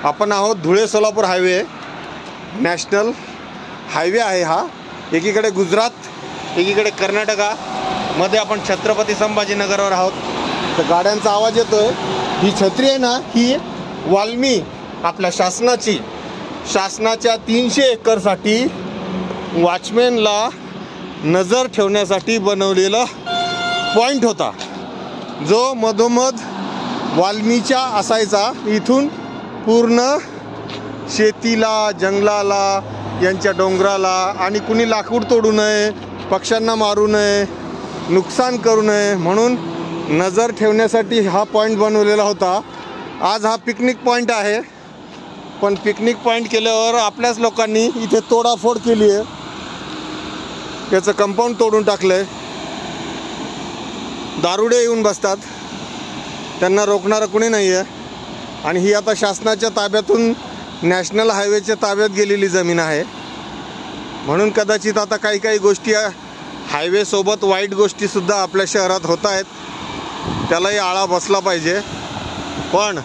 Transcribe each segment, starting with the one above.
आपण आहोत Dhule Solapur highway, national highway आहे हा। एकीकडे गुजरात, एकीकडे कर्नाटका, मध्ये आपण छत्रपती संभाजीनगरवर आहोत। तर गाड्यांचा आवाज येतोय। ही छत्री आहे ना, ही वाल्मी आपल्या शासनाच्या 300 एकरसाठी वॉचमॅनला नजर ठेवण्यासाठी बनवलेला पॉइंट होता, जो मधोमध वाल्मीच्या असायचा। इथून पूर्ण शेतीला, जंगलाला, यांच्या डोंगराला आणि कुणी लाकूड तोडू नये, पक्ष्यांना मारू नये, नुकसान करू नये म्हणून नजर ठेवण्यासाठी हा पॉइंट बनवलेला होता। आज हा पिकनिक पॉइंट आहे, पण पिकनिक पॉइंट केल्यावर आपल्याच लोकांनी इथे तोडाफोड केली आहे। त्याचं कंपाऊंड तोडून टाकलंय। दारुडे येऊन बसतात, त्यांना रोखणारं कुणी नाही आहे। आणि ही आता शासनाच्या ताब्यातून नॅशनल हायवेच्या ताब्यात गेलेली जमीन आहे, म्हणून कदाचित आता काही गोष्टी हायवेसोबत वाईट गोष्टीसुद्धा आपल्या शहरात होत आहेत। त्यालाही आळा बसला पाहिजे। पण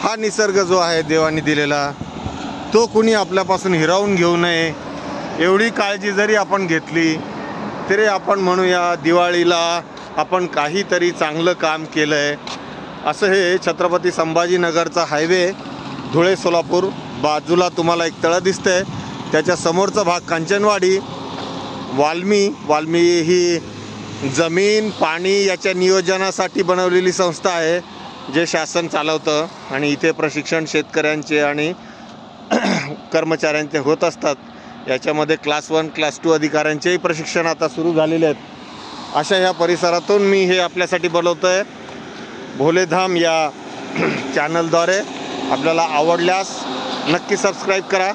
हा निसर्ग जो आहे देवाने दिलेला, तो कुणी आपल्यापासून हिरावून घेऊ नये, एवढी काळजी जरी आपण घेतली तरी आपण म्हणूया दिवाळीला आपण काहीतरी चांगलं काम केलं आहे असं। हे छत्रपती संभाजीनगरचा हायवे धुळे सोलापूर, बाजूला तुम्हाला एक तळं दिसतंय, त्याच्या समोरचा भाग कांचनवाडी। वाल्मी ही जमीन पाणी याच्या नियोजनासाठी बनवलेली संस्था आहे, जे शासन चालवतं। आणि इथे प्रशिक्षण शेतकऱ्यांचे आणि कर्मचाऱ्यांचे होत असतात। याच्यामध्ये क्लास 1 क्लास 2 अधिकाऱ्यांचेही प्रशिक्षण आता सुरू झालेले आहेत। अशा ह्या परिसरातून मी हे आपल्यासाठी बोलवतो आहे भोलेधाम या चॅनलद्वारे। आपल्याला आवडल्यास नक्की सबस्क्राईब करा।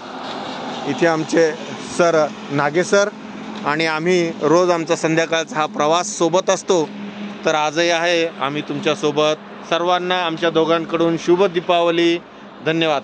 इथे आमचे सर नागे सर आणि आम्ही रोज आमचा संध्याकाळचा हा प्रवास सोबत असतो। तर आजही आहे आम्ही तुमच्यासोबत। सर्वांना आमच्या दोघांकडून शुभ दीपावली। धन्यवाद।